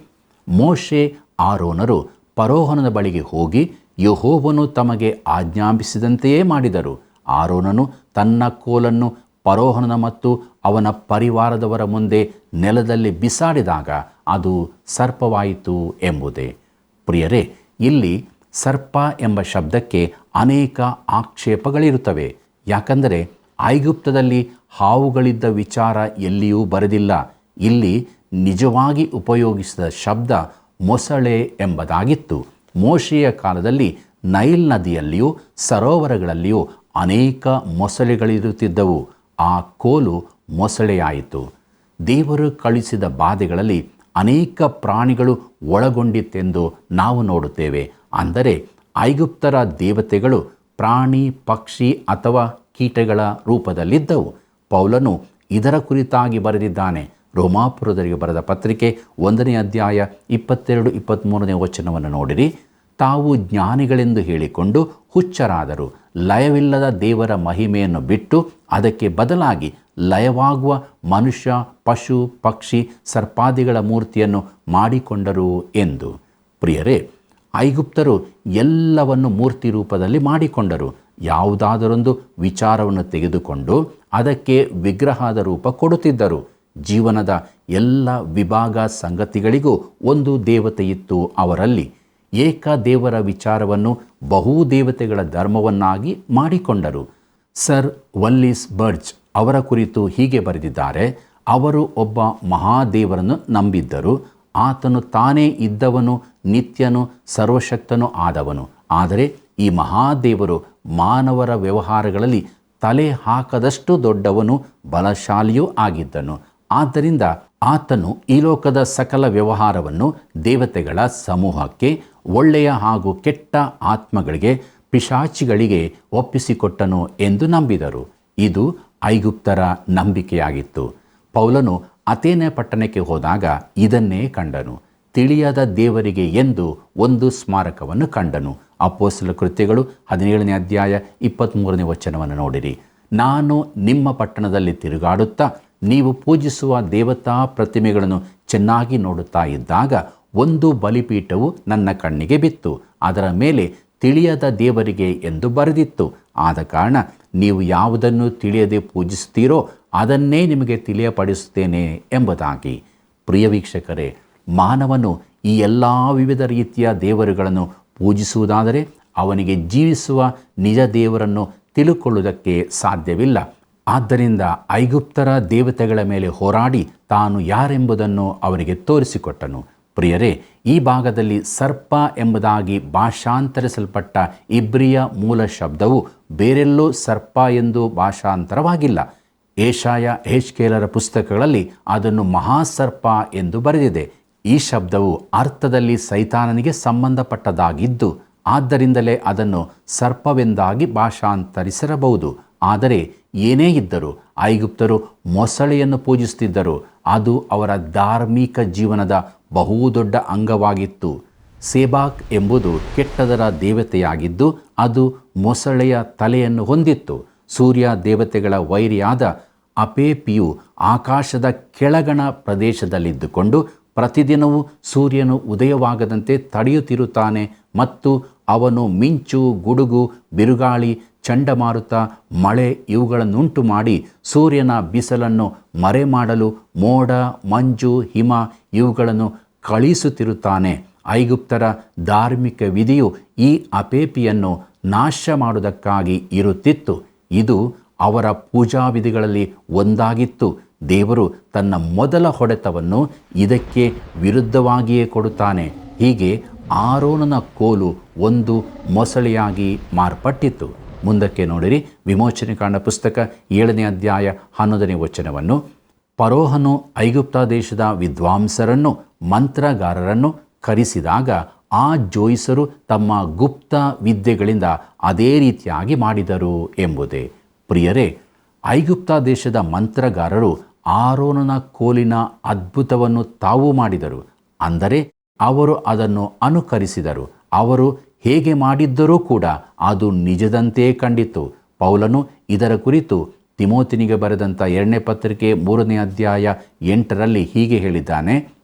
ಮೋಶೆ ಆರೋನರು ಫರೋಹನನ ಬಳಿಗೆ ಹೋಗಿ ಯೆಹೋವನು ತಮಗೆ ಆಜ್ಞಾಪಿಸಿದಂತೆಯೇ ಮಾಡಿದರು. ಆರೋನನು ತನ್ನ ಕೋಲನ್ನು ಫರೋಹನನ ಮತ್ತು ಅವನ ಪರಿವಾರದವರ ಮುಂದೆ ನೆಲದಲ್ಲಿ ಬಿಸಾಡಿದಾಗ ಅದು ಸರ್ಪವಾಯಿತು ಎಂಬುದೇ. ಪ್ರಿಯರೇ, ಇಲ್ಲಿ ಸರ್ಪ ಎಂಬ ಶಬ್ದಕ್ಕೆ ಅನೇಕ ಆಕ್ಷೇಪಗಳಿರುತ್ತವೆ. ಯಾಕಂದರೆ ಐಗುಪ್ತದಲ್ಲಿ ಹಾವುಗಳಿದ್ದ ವಿಚಾರ ಎಲ್ಲಿಯೂ ಬರೆದಿಲ್ಲ. ಇಲ್ಲಿ ನಿಜವಾಗಿ ಉಪಯೋಗಿಸಿದ ಶಬ್ದ ಮೊಸಳೆ ಎಂಬುದಾಗಿತ್ತು. ಮೋಶೆಯ ಕಾಲದಲ್ಲಿ ನೈಲ್ ನದಿಯಲ್ಲಿಯೂ ಸರೋವರಗಳಲ್ಲಿಯೂ ಅನೇಕ ಮೊಸಳೆಗಳಿರುತ್ತಿದ್ದವು. ಆ ಕೋಲು ಮೊಸಳೆಯಾಯಿತು. ದೇವರು ಕಳಿಸಿದ ಬಾಧೆಗಳಲ್ಲಿ ಅನೇಕ ಪ್ರಾಣಿಗಳು ಒಳಗೊಂಡಿತ್ತೆಂದು ನಾವು ನೋಡುತ್ತೇವೆ. ಅಂದರೆ ಐಗುಪ್ತರ ದೇವತೆಗಳು ಪ್ರಾಣಿ, ಪಕ್ಷಿ ಅಥವಾ ಕೀಟಗಳ ರೂಪದಲ್ಲಿದ್ದವು. ಪೌಲನು ಇದರ ಕುರಿತಾಗಿ ಬರೆದಿದ್ದಾನೆ. ರೋಮಾಪುರದವರಿಗೆ ಬರೆದ ಪತ್ರಿಕೆ 1ನೇ ಅಧ್ಯಾಯ 22-23ನೇ ವಚನವನ್ನು ನೋಡಿರಿ. ತಾವು ಜ್ಞಾನಿಗಳೆಂದು ಹೇಳಿಕೊಂಡು ಹುಚ್ಚರಾದರು. ಲಯವಿಲ್ಲದ ದೇವರ ಮಹಿಮೆಯನ್ನು ಬಿಟ್ಟು ಅದಕ್ಕೆ ಬದಲಾಗಿ ಲಯವಾಗುವ ಮನುಷ್ಯ, ಪಶು, ಪಕ್ಷಿ, ಸರ್ಪಾದಿಗಳ ಮೂರ್ತಿಯನ್ನು ಮಾಡಿಕೊಂಡರು ಎಂದು. ಪ್ರಿಯರೇ, ಐಗುಪ್ತರು ಎಲ್ಲವನ್ನು ಮೂರ್ತಿ ರೂಪದಲ್ಲಿ ಮಾಡಿಕೊಂಡರು. ಯಾವುದಾದರೊಂದು ವಿಚಾರವನ್ನು ತೆಗೆದುಕೊಂಡು ಅದಕ್ಕೆ ವಿಗ್ರಹದ ರೂಪ ಕೊಡುತ್ತಿದ್ದರು. ಜೀವನದ ಎಲ್ಲ ವಿಭಾಗ ಸಂಗತಿಗಳಿಗೂ ಒಂದು ದೇವತೆಯಿತ್ತು ಅವರಲ್ಲಿ. ಏಕ ದೇವರ ವಿಚಾರವನ್ನು ಬಹು ದೇವತೆಗಳ ಧರ್ಮವನ್ನಾಗಿ ಮಾಡಿಕೊಂಡರು. ಸರ್ ವಲ್ಲಿಸ್ ಬರ್ಜ್ ಅವರ ಕುರಿತು ಹೀಗೆ ಬರೆದಿದ್ದಾರೆ. ಅವರು ಒಬ್ಬ ಮಹಾದೇವರನ್ನು ನಂಬಿದ್ದರು. ಆತನು ತಾನೇ ಇದ್ದವನು, ನಿತ್ಯನು, ಸರ್ವಶಕ್ತನೂ ಆದವನು. ಆದರೆ ಈ ಮಹಾದೇವರು ಮಾನವರ ವ್ಯವಹಾರಗಳಲ್ಲಿ ತಲೆ ಹಾಕದಷ್ಟು ದೊಡ್ಡವನು, ಬಲಶಾಲಿಯೂ ಆಗಿದ್ದನು. ಆದ್ದರಿಂದ ಆತನು ಈ ಲೋಕದ ಸಕಲ ವ್ಯವಹಾರವನ್ನು ದೇವತೆಗಳ ಸಮೂಹಕ್ಕೆ, ಒಳ್ಳೆಯ ಹಾಗೂ ಕೆಟ್ಟ ಆತ್ಮಗಳಿಗೆ, ಪಿಶಾಚಿಗಳಿಗೆ ಒಪ್ಪಿಸಿಕೊಟ್ಟನು ಎಂದು ನಂಬಿದರು. ಇದು ಐಗುಪ್ತರ ನಂಬಿಕೆಯಾಗಿತ್ತು. ಪೌಲನು ಅಥೇನೆ ಪಟ್ಟಣಕ್ಕೆ ಹೋದಾಗ ಇದನ್ನೇ ಕಂಡನು. ತಿಳಿಯದ ದೇವರಿಗೆ ಎಂದು ಒಂದು ಸ್ಮಾರಕವನ್ನು ಕಂಡನು. ಅಪೊಸ್ತಲ ಕೃತ್ಯಗಳು 17ನೇ ಅಧ್ಯಾಯ 23ನೇ ವಚನವನ್ನು ನೋಡಿರಿ. ನಾನು ನಿಮ್ಮ ಪಟ್ಟಣದಲ್ಲಿ ತಿರುಗಾಡುತ್ತಾ ನೀವು ಪೂಜಿಸುವ ದೇವತಾ ಪ್ರತಿಮೆಗಳನ್ನು ಚೆನ್ನಾಗಿ ನೋಡುತ್ತಾ ಇದ್ದಾಗ ಒಂದು ಬಲಿಪೀಠವು ನನ್ನ ಕಣ್ಣಿಗೆ ಬಿತ್ತು. ಅದರ ಮೇಲೆ ತಿಳಿಯದ ದೇವರಿಗೆ ಎಂದು ಬರೆದಿತ್ತು. ಆದ ಕಾರಣ ನೀವು ಯಾವುದನ್ನು ತಿಳಿಯದೆ ಪೂಜಿಸುತ್ತೀರೋ ಅದನ್ನೇ ನಿಮಗೆ ತಿಳಿಯಪಡಿಸುತ್ತೇನೆ ಎಂಬುದಾಗಿ. ಪ್ರಿಯ ವೀಕ್ಷಕರೇ, ಮಾನವನು ಈ ಎಲ್ಲ ವಿವಿಧ ರೀತಿಯ ದೇವರುಗಳನ್ನು ಪೂಜಿಸುವುದಾದರೆ ಅವನಿಗೆ ಜೀವಿಸುವ ನಿಜ ದೇವರನ್ನು ತಿಳುಕೊಳ್ಳುವುದಕ್ಕೆ ಸಾಧ್ಯವಿಲ್ಲ. ಆದ್ದರಿಂದ ಐಗುಪ್ತರ ದೇವತೆಗಳ ಮೇಲೆ ಹೋರಾಡಿ ತಾನು ಯಾರೆಂಬುದನ್ನು ಅವರಿಗೆ ತೋರಿಸಿಕೊಟ್ಟನು. ಪ್ರಿಯರೇ, ಈ ಭಾಗದಲ್ಲಿ ಸರ್ಪ ಎಂಬುದಾಗಿ ಭಾಷಾಂತರಿಸಲ್ಪಟ್ಟ ಇಬ್ರಿಯ ಮೂಲ ಶಬ್ದವು ಬೇರೆಲ್ಲೂ ಸರ್ಪ ಎಂದು ಭಾಷಾಂತರವಾಗಿಲ್ಲ. ಏಷಾಯ ಹೆಜ್ಕೇಲರ ಪುಸ್ತಕಗಳಲ್ಲಿ ಅದನ್ನು ಮಹಾಸರ್ಪ ಎಂದು ಬರೆದಿದೆ. ಈ ಶಬ್ದವು ಅರ್ಥದಲ್ಲಿ ಸೈತಾನನಿಗೆ ಸಂಬಂಧಪಟ್ಟದಾಗಿದ್ದು ಆದ್ದರಿಂದಲೇ ಅದನ್ನು ಸರ್ಪವೆಂದಾಗಿ ಭಾಷಾಂತರಿಸಿರಬಹುದು. ಆದರೆ ಏನೇ ಇದ್ದರೂ ಐಗುಪ್ತರು ಮೊಸಳೆಯನ್ನು ಪೂಜಿಸುತ್ತಿದ್ದರು. ಅದು ಅವರ ಧಾರ್ಮಿಕ ಜೀವನದ ಬಹುದೊಡ್ಡ ಅಂಗವಾಗಿತ್ತು. ಸೇಬಾಕ್ ಎಂಬುದು ಕೆಟ್ಟದರ ದೇವತೆಯಾಗಿದ್ದು ಅದು ಮೊಸಳೆಯ ತಲೆಯನ್ನು ಹೊಂದಿತ್ತು. ಸೂರ್ಯ ದೇವತೆಗಳ ವೈರಿಯಾದ ಅಪೇಪಿಯು ಆಕಾಶದ ಕೆಳಗಣ ಪ್ರದೇಶದಲ್ಲಿದ್ದುಕೊಂಡು ಪ್ರತಿದಿನವೂ ಸೂರ್ಯನು ಉದಯವಾಗದಂತೆ ತಡೆಯುತ್ತಿರುತ್ತಾನೆ ಮತ್ತು ಅವನು ಮಿಂಚು, ಗುಡುಗು, ಬಿರುಗಾಳಿ, ಚಂಡಮಾರುತ, ಮಳೆ ಇವುಗಳನ್ನುಂಟು ಮಾಡಿ ಸೂರ್ಯನ ಬಿಸಿಲನ್ನು ಮರೆಮಾಡಲು ಮೋಡ, ಮಂಜು, ಹಿಮ ಇವುಗಳನ್ನು ಕಳುಹಿಸುತ್ತಿರುತ್ತಾನೆ. ಐಗುಪ್ತರ ಧಾರ್ಮಿಕ ವಿಧಿಯು ಈ ಅಪೇಪಿಯನ್ನು ನಾಶ ಮಾಡುವುದಕ್ಕಾಗಿ ಇರುತ್ತಿತ್ತು. ಇದು ಅವರ ಪೂಜಾ ವಿಧಿಗಳಲ್ಲಿ ಒಂದಾಗಿತ್ತು. ದೇವರು ತನ್ನ ಮೊದಲ ಹೊಡೆತವನ್ನು ಇದಕ್ಕೆ ವಿರುದ್ಧವಾಗಿಯೇ ಕೊಡುತ್ತಾನೆ. ಹೀಗೆ ಆರೋನನ ಕೋಲು ಒಂದು ಮೊಸಳೆಯಾಗಿ ಮಾರ್ಪಟ್ಟಿತು. ಮುಂದಕ್ಕೆ ನೋಡಿರಿ, ವಿಮೋಚನೆಕಾಂಡ ಪುಸ್ತಕ 7ನೇ ಅಧ್ಯಾಯ 11ನೇ ವಚನವನ್ನು. ಫರೋಹನು ಐಗುಪ್ತ ದೇಶದ ವಿದ್ವಾಂಸರನ್ನು, ಮಂತ್ರಗಾರರನ್ನು ಕರೆಸಿದಾಗ ಆ ಜೋಯಿಸರು ತಮ್ಮ ಗುಪ್ತ ವಿದ್ಯೆಗಳಿಂದ ಅದೇ ರೀತಿಯಾಗಿ ಮಾಡಿದರು ಎಂಬುದೇ. ಪ್ರಿಯರೇ, ಐಗುಪ್ತ ದೇಶದ ಮಂತ್ರಗಾರರು ಆರೋನನ ಕೋಲಿನ ಅದ್ಭುತವನ್ನು ತಾವು ಮಾಡಿದರು. ಅಂದರೆ ಅವರು ಅದನ್ನು ಅನುಕರಿಸಿದರು. ಅವರು ಹೇಗೆ ಮಾಡಿದ್ದರೂ ಕೂಡ ಅದು ನಿಜದಂತೆಯೇ ಕಂಡಿತು. ಪೌಲನು ಇದರ ಕುರಿತು ತಿಮೋತಿನಿಗೆ ಬರೆದಂಥ 2ನೇ ಪತ್ರಿಕೆ 3ನೇ ಅಧ್ಯಾಯ 8ರಲ್ಲಿ ಹೀಗೆ ಹೇಳಿದ್ದಾನೆ: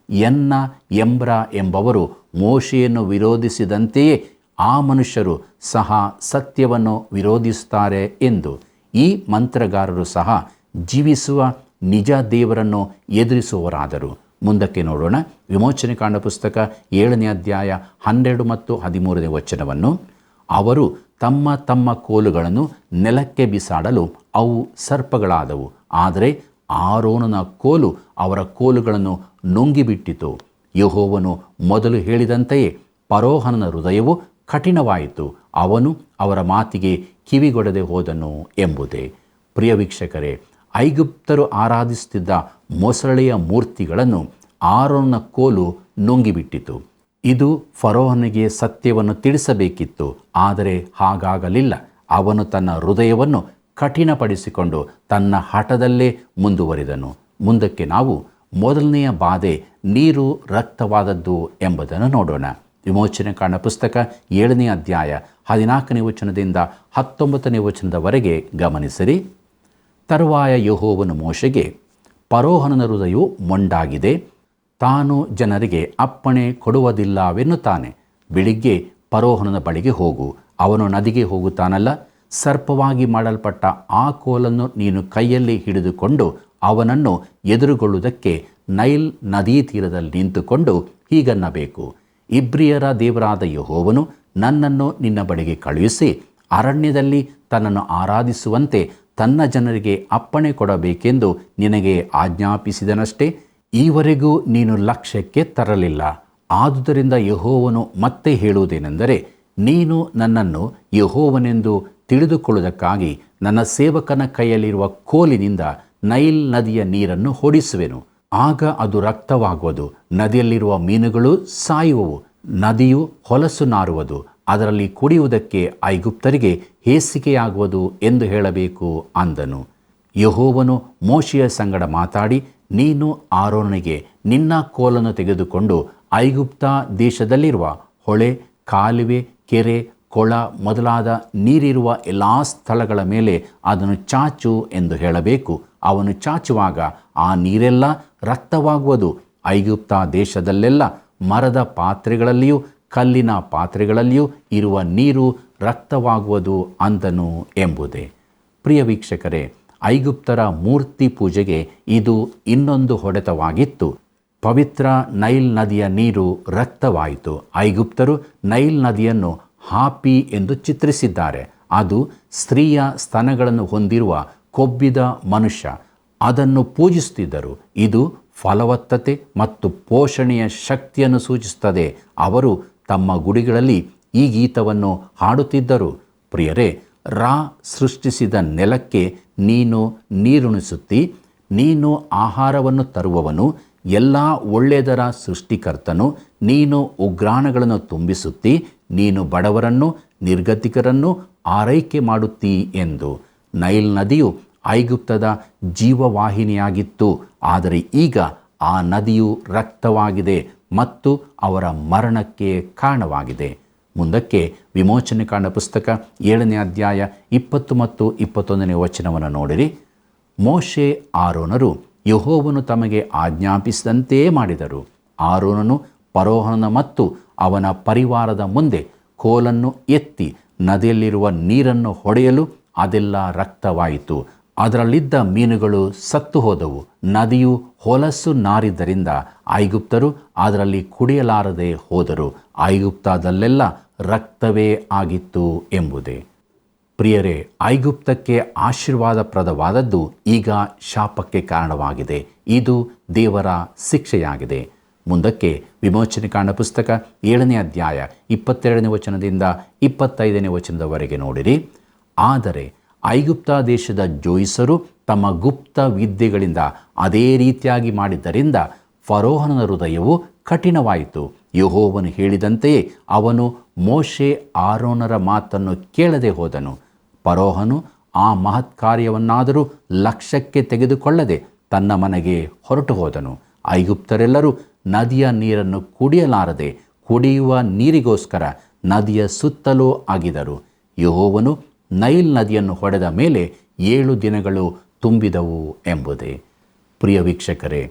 ಎನ್ನ ಎಂಬ್ರ ಎಂಬವರು ಮೋಶೆಯನ್ನು ವಿರೋಧಿಸಿದಂತೆಯೇ ಆ ಮನುಷ್ಯರು ಸಹ ಸತ್ಯವನ್ನು ವಿರೋಧಿಸುತ್ತಾರೆ ಎಂದು. ಈ ಮಂತ್ರಗಾರರು ಸಹ ಜೀವಿಸುವ ನಿಜ ದೇವರನ್ನು ಎದುರಿಸುವವರಾದರು. ಮುಂದಕ್ಕೆ ನೋಡೋಣ, ವಿಮೋಚನೆಕಾಂಡ ಪುಸ್ತಕ 7ನೇ ಅಧ್ಯಾಯ 12 ಮತ್ತು 13ನೇ ವಚನವನ್ನು. ಅವರು ತಮ್ಮ ತಮ್ಮ ಕೋಲುಗಳನ್ನು ನೆಲಕ್ಕೆ ಬಿಸಾಡಲು ಅವು ಸರ್ಪಗಳಾದವು. ಆದರೆ ಆರೋನನ ಕೋಲು ಅವರ ಕೋಲುಗಳನ್ನು ನುಂಗಿಬಿಟ್ಟಿತು. ಯೆಹೋವನು ಮೊದಲು ಹೇಳಿದಂತೆಯೇ ಫರೋಹನ ಹೃದಯವು ಕಠಿಣವಾಯಿತು. ಅವನು ಅವರ ಮಾತಿಗೆ ಕಿವಿಗೊಡದೆ ಹೋದನು ಎಂಬುದೇ. ಪ್ರಿಯ ವೀಕ್ಷಕರೇ, ಐಗುಪ್ತರು ಆರಾಧಿಸುತ್ತಿದ್ದ ಮೊಸಳೆಯ ಮೂರ್ತಿಗಳನ್ನು ಆರೋನನ ಕೋಲು ನುಂಗಿಬಿಟ್ಟಿತು. ಇದು ಫರೋಹನಿಗೆ ಸತ್ಯವನ್ನು ತಿಳಿಸಬೇಕಿತ್ತು, ಆದರೆ ಹಾಗಾಗಲಿಲ್ಲ. ಅವನು ತನ್ನ ಹೃದಯವನ್ನು ಕಠಿಣಪಡಿಸಿಕೊಂಡು ತನ್ನ ಹಠದಲ್ಲೇ ಮುಂದುವರಿದನು. ಮುಂದಕ್ಕೆ ನಾವು ಮೊದಲನೆಯ ಬಾಧೆ ನೀರು ರಕ್ತವಾದದ್ದು ಎಂಬುದನ್ನು ನೋಡೋಣ. ವಿಮೋಚನೆಕಾಂಡ ಪುಸ್ತಕ 7ನೇ ಅಧ್ಯಾಯ 14ನೇ ವಚನದಿಂದ 19ನೇ ವಚನದವರೆಗೆ ಗಮನಿಸಿರಿ. ತರುವಾಯ ಯೆಹೋವನು ಮೋಶೆಗೆ, ಫರೋಹನ ಹೃದಯವು ಮೊಂಡಾಗಿದೆ, ತಾನು ಜನರಿಗೆ ಅಪ್ಪಣೆ ಕೊಡುವುದಿಲ್ಲವೆನ್ನುತ್ತಾನೆ. ಬೆಳಿಗ್ಗೆ ಫರೋಹನ ಬಳಿಗೆ ಹೋಗು, ಅವನು ನದಿಗೆ ಹೋಗುತ್ತಾನಲ್ಲ, ಸರ್ಪವಾಗಿ ಮಾಡಲ್ಪಟ್ಟ ಆ ಕೋಲನ್ನು ನೀನು ಕೈಯಲ್ಲಿ ಹಿಡಿದುಕೊಂಡು ಅವನನ್ನು ಎದುರುಗೊಳ್ಳುವುದಕ್ಕೆ ನೈಲ್ ನದೀ ತೀರದಲ್ಲಿ ನಿಂತುಕೊಂಡು ಹೀಗನ್ನಬೇಕು: ಇಬ್ರಿಯರ ದೇವರಾದ ಯೆಹೋವನು ನನ್ನನ್ನು ನಿನ್ನ ಬಳಿಗೆ ಕಳುಹಿಸಿ ಅರಣ್ಯದಲ್ಲಿ ತನ್ನನ್ನು ಆರಾಧಿಸುವಂತೆ ತನ್ನ ಜನರಿಗೆ ಅಪ್ಪಣೆ ಕೊಡಬೇಕೆಂದು ನಿನಗೆ ಆಜ್ಞಾಪಿಸಿದನಷ್ಟೇ. ಈವರೆಗೂ ನೀನು ಲಕ್ಷ್ಯಕ್ಕೆ ತರಲಿಲ್ಲ. ಆದುದರಿಂದ ಯೆಹೋವನು ಮತ್ತೆ ಹೇಳುವುದೇನೆಂದರೆ, ನೀನು ನನ್ನನ್ನು ಯೆಹೋವನೆಂದು ತಿಳಿದುಕೊಳ್ಳುವುದಕ್ಕಾಗಿ ನನ್ನ ಸೇವಕನ ಕೈಯಲ್ಲಿರುವ ಕೋಲಿನಿಂದ ನೈಲ್ ನದಿಯ ನೀರನ್ನು ಹೊಡಿಸುವೆನು. ಆಗ ಅದು ರಕ್ತವಾಗುವುದು, ನದಿಯಲ್ಲಿರುವ ಮೀನುಗಳು ಸಾಯುವವು, ನದಿಯು ಹೊಲಸು ನಾರುವುದು, ಅದರಲ್ಲಿ ಕುಡಿಯುವುದಕ್ಕೆ ಐಗುಪ್ತರಿಗೆ ಹೇಸಿಕೆಯಾಗುವುದು ಎಂದು ಹೇಳಬೇಕು ಅಂದನು. ಯೆಹೋವನು ಮೋಶೆಯ ಸಂಗಡ ಮಾತಾಡಿ, ನೀನು ಆರೋನನಿಗೆ ನಿನ್ನ ಕೋಲನ್ನು ತೆಗೆದುಕೊಂಡು ಐಗುಪ್ತ ದೇಶದಲ್ಲಿರುವ ಹೊಳೆ, ಕಾಲುವೆ, ಕೆರೆ, ಕೊಳ ಮೊದಲಾದ ನೀರಿರುವ ಎಲ್ಲ ಸ್ಥಳಗಳ ಮೇಲೆ ಅದನ್ನು ಚಾಚು ಎಂದು ಹೇಳಬೇಕು. ಅವನು ಚಾಚುವಾಗ ಆ ನೀರೆಲ್ಲ ರಕ್ತವಾಗುವುದು. ಐಗುಪ್ತ ದೇಶದಲ್ಲೆಲ್ಲ ಮರದ ಪಾತ್ರೆಗಳಲ್ಲಿಯೂ ಕಲ್ಲಿನ ಪಾತ್ರೆಗಳಲ್ಲಿಯೂ ಇರುವ ನೀರು ರಕ್ತವಾಗುವುದು ಅಂದನು ಎಂಬುದೇ. ಪ್ರಿಯ ವೀಕ್ಷಕರೇ, ಐಗುಪ್ತರ ಮೂರ್ತಿ ಪೂಜೆಗೆ ಇದು ಇನ್ನೊಂದು ಹೊಡೆತವಾಗಿತ್ತು. ಪವಿತ್ರ ನೈಲ್ ನದಿಯ ನೀರು ರಕ್ತವಾಯಿತು. ಐಗುಪ್ತರು ನೈಲ್ ನದಿಯನ್ನು ಹಾಪಿ ಎಂದು ಚಿತ್ರಿಸಿದ್ದಾರೆ. ಅದು ಸ್ತ್ರೀಯ ಸ್ತನಗಳನ್ನು ಹೊಂದಿರುವ ಕೊಬ್ಬಿದ ಮನುಷ್ಯ. ಅದನ್ನು ಪೂಜಿಸುತ್ತಿದ್ದರು. ಇದು ಫಲವತ್ತತೆ ಮತ್ತು ಪೋಷಣೆಯ ಶಕ್ತಿಯನ್ನು ಸೂಚಿಸುತ್ತದೆ. ಅವರು ತಮ್ಮ ಗುಡಿಗಳಲ್ಲಿ ಈ ಗೀತವನ್ನು ಹಾಡುತ್ತಿದ್ದರು. ಪ್ರಿಯರೇ, ಸೃಷ್ಟಿಸಿದ ನೆಲಕ್ಕೆ ನೀನು ನೀರುಣಿಸುತ್ತಿ. ನೀನು ಆಹಾರವನ್ನು ತರುವವನು, ಎಲ್ಲ ಒಳ್ಳೆಯದರ ಸೃಷ್ಟಿಕರ್ತನು. ನೀನು ಉಗ್ರಾಣಗಳನ್ನು ತುಂಬಿಸುತ್ತಿ. ನೀನು ಬಡವರನ್ನು ನಿರ್ಗತಿಕರನ್ನು ಆರೈಕೆ ಮಾಡುತ್ತೀ ಎಂದು. ನೈಲ್ ನದಿಯು ಐಗುಪ್ತದ ಜೀವವಾಹಿನಿಯಾಗಿತ್ತು, ಆದರೆ ಈಗ ಆ ನದಿಯು ರಕ್ತವಾಗಿದೆ ಮತ್ತು ಅವರ ಮರಣಕ್ಕೆ ಕಾರಣವಾಗಿದೆ. ಮುಂದಕ್ಕೆ ವಿಮೋಚನೆಕಾಂಡ ಪುಸ್ತಕ 7ನೇ ಅಧ್ಯಾಯ 20 ಮತ್ತು 21ನೇ ವಚನವನ್ನು ನೋಡಿರಿ. ಮೋಶೆ ಆರೋನರು ಯೆಹೋವನು ತಮಗೆ ಆಜ್ಞಾಪಿಸಿದಂತೆಯೇ ಮಾಡಿದರು. ಆರೋನನು ಫರೋಹನ ಮತ್ತು ಅವನ ಪರಿವಾರದ ಮುಂದೆ ಕೋಲನ್ನು ಎತ್ತಿ ನದಿಯಲ್ಲಿರುವ ನೀರನ್ನು ಹೊಡೆಯಲು ಅದೆಲ್ಲ ರಕ್ತವಾಯಿತು. ಅದರಲ್ಲಿದ್ದ ಮೀನುಗಳು ಸತ್ತು ಹೋದವು. ನದಿಯು ಹೊಲಸು ನಾರಿದ್ದರಿಂದ ಐಗುಪ್ತರು ಅದರಲ್ಲಿ ಕುಡಿಯಲಾರದೆ ಹೋದರು. ಐಗುಪ್ತದಲ್ಲೆಲ್ಲ ರಕ್ತವೇ ಆಗಿತ್ತು ಎಂಬುದೇ. ಪ್ರಿಯರೇ, ಐಗುಪ್ತಕ್ಕೆ ಆಶೀರ್ವಾದಪ್ರದವಾದದ್ದು ಈಗ ಶಾಪಕ್ಕೆ ಕಾರಣವಾಗಿದೆ. ಇದು ದೇವರ ಶಿಕ್ಷೆಯಾಗಿದೆ. ಮುಂದಕ್ಕೆ ವಿಮೋಚನೆಕಾಂಡ ಪುಸ್ತಕ 7ನೇ ಅಧ್ಯಾಯ 22ನೇ ವಚನದಿಂದ 25ನೇ ವಚನದವರೆಗೆ ನೋಡಿರಿ. ಆದರೆ ಐಗುಪ್ತ ದೇಶದ ಜೋಯಿಸರು ತಮ್ಮ ಗುಪ್ತ ವಿದ್ಯೆಗಳಿಂದ ಅದೇ ರೀತಿಯಾಗಿ ಮಾಡಿದ್ದರಿಂದ ಫರೋಹನ ಹೃದಯವು ಕಠಿಣವಾಯಿತು. ಯೆಹೋವನು ಹೇಳಿದಂತೆಯೇ ಅವನು ಮೋಶೆ ಆರೋನರ ಮಾತನ್ನು ಕೇಳದೆ ಹೋದನು. ಫರೋಹನು ಆ ಮಹತ್ ಕಾರ್ಯವನ್ನಾದರೂ ಲಕ್ಷ್ಯಕ್ಕೆ ತೆಗೆದುಕೊಳ್ಳದೆ ತನ್ನ ಮನೆಗೆ ಹೊರಟು ಹೋದನು. ಐಗುಪ್ತರೆಲ್ಲರೂ ನದಿಯ ನೀರನ್ನು ಕುಡಿಯಲಾರದೆ ಕುಡಿಯುವ ನೀರಿಗೋಸ್ಕರ ನದಿಯ ಸುತ್ತಲೂ ಅಗಿದರು. ಯೆಹೋವನು ನೈಲ್ ನದಿಯನ್ನು ಹೊಡೆದ ಮೇಲೆ 7 ದಿನಗಳು ತುಂಬಿದವು ಎಂಬುದೇ. ಪ್ರಿಯ ವೀಕ್ಷಕರೇ,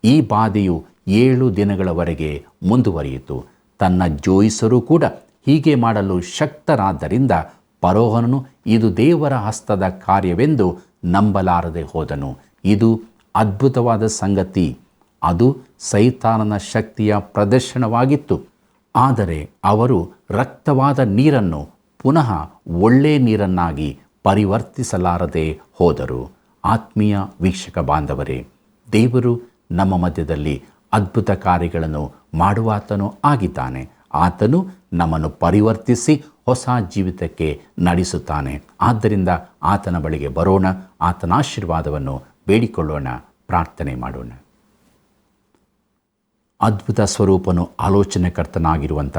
ಈ ಬಾಧೆಯು 7 ದಿನಗಳವರೆಗೆ ಮುಂದುವರಿಯಿತು. ತನ್ನ ಜೋಯಿಸರು ಕೂಡ ಹೀಗೆ ಮಾಡಲು ಶಕ್ತರಾದ್ದರಿಂದ ಫರೋಹನನು ಇದು ದೇವರ ಹಸ್ತದ ಕಾರ್ಯವೆಂದು ನಂಬಲಾರದೆ ಹೋದನು. ಇದು ಅದ್ಭುತವಾದ ಸಂಗತಿ. ಅದು ಸೈತಾನನ ಶಕ್ತಿಯ ಪ್ರದರ್ಶನವಾಗಿತ್ತು. ಆದರೆ ಅವರು ರಕ್ತವಾದ ನೀರನ್ನು ಪುನಃ ಒಳ್ಳೆ ನೀರನ್ನಾಗಿ ಪರಿವರ್ತಿಸಲಾರದೆ ಹೋದರು. ಆತ್ಮೀಯ ವೀಕ್ಷಕ ಬಾಂಧವರೇ, ದೇವರು ನಮ್ಮ ಮಧ್ಯದಲ್ಲಿ ಅದ್ಭುತ ಕಾರ್ಯಗಳನ್ನು ಮಾಡುವಾತನು ಆಗಿದ್ದಾನೆ. ಆತನು ನಮ್ಮನ್ನು ಪರಿವರ್ತಿಸಿ ಹೊಸ ಜೀವಿತಕ್ಕೆ ನಡೆಸುತ್ತಾನೆ. ಆದ್ದರಿಂದ ಆತನ ಬಳಿಗೆ ಬರೋಣ, ಆತನ ಆಶೀರ್ವಾದವನ್ನು ಬೇಡಿಕೊಳ್ಳೋಣ, ಪ್ರಾರ್ಥನೆ ಮಾಡೋಣ. ಅದ್ಭುತ ಸ್ವರೂಪನು ಆಲೋಚನೆಕರ್ತನಾಗಿರುವಂಥ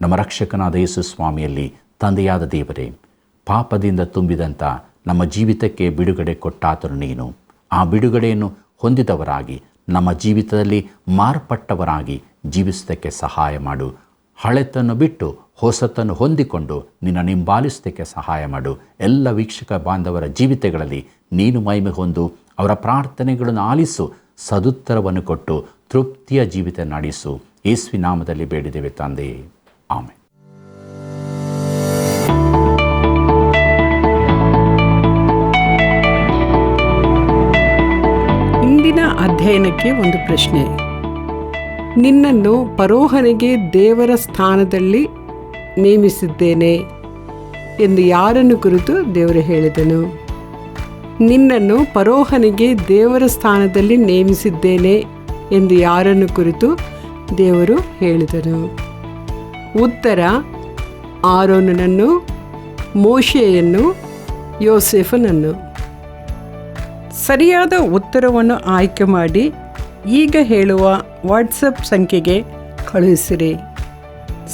ನಮ್ಮ ರಕ್ಷಕನಾದ ಯೇಸು ಸ್ವಾಮಿಯಲ್ಲಿ ತಂದೆಯಾದ ದೇವರೇ, ಪಾಪದಿಂದ ತುಂಬಿದಂಥ ನಮ್ಮ ಜೀವಿತಕ್ಕೆ ಬಿಡುಗಡೆ ಕೊಟ್ಟಾತನು ನೀನು. ಆ ಬಿಡುಗಡೆಯನ್ನು ಹೊಂದಿದವರಾಗಿ ನಮ್ಮ ಜೀವಿತದಲ್ಲಿ ಮಾರ್ಪಟ್ಟವರಾಗಿ ಜೀವಿಸೋದಕ್ಕೆ ಸಹಾಯ ಮಾಡು. ಹಳೆತನ್ನು ಬಿಟ್ಟು ಹೊಸತನ್ನು ಹೊಂದಿಕೊಂಡು ನಿನ್ನ ಹಿಂಬಾಲಿಸೋದಕ್ಕೆ ಸಹಾಯ ಮಾಡು. ಎಲ್ಲ ವೀಕ್ಷಕ ಬಾಂಧವರ ಜೀವಿತಗಳಲ್ಲಿ ನೀನು ಮಹಿಮೆ ಹೊಂದು ಅವರ ಪ್ರಾರ್ಥನೆಗಳನ್ನು ಆಲಿಸು, ಸದುತ್ತರವನ್ನು ಕೊಟ್ಟು ತೃಪ್ತಿಯ ಜೀವಿತ ನಡೆಸು. ಯೇಸುವಿನ ನಾಮದಲ್ಲಿ ಬೇಡಿದ್ದೇವೆ ತಂದೆ, ಆಮೆನ್. ಇಂದಿನ ಅಧ್ಯಯನಕ್ಕೆ ಒಂದು ಪ್ರಶ್ನೆ. ನಿನ್ನನ್ನು ಫರೋಹನಿಗೆ ದೇವರ ಸ್ಥಾನದಲ್ಲಿ ನೇಮಿಸಿದ್ದೇನೆ ಎಂದು ಯಾರನ್ನು ಕುರಿತು ದೇವರು ಹೇಳಿದನು? ನಿನ್ನನ್ನು ಫರೋಹನಿಗೆ ದೇವರ ಸ್ಥಾನದಲ್ಲಿ ನೇಮಿಸಿದ್ದೇನೆ ಎಂದು ಯಾರನ್ನು ಕುರಿತು ದೇವರು ಹೇಳಿದನು? ಉತ್ತರ: ಆರೋನನನ್ನು, ಮೋಶೆಯನ್ನು, ಯೋಸೇಫನನ್ನು. ಸರಿಯಾದ ಉತ್ತರವನ್ನು ಆಯ್ಕೆ ಮಾಡಿ ಈಗ ಹೇಳುವ ವಾಟ್ಸಪ್ ಸಂಖ್ಯೆಗೆ ಕಳುಹಿಸಿರಿ.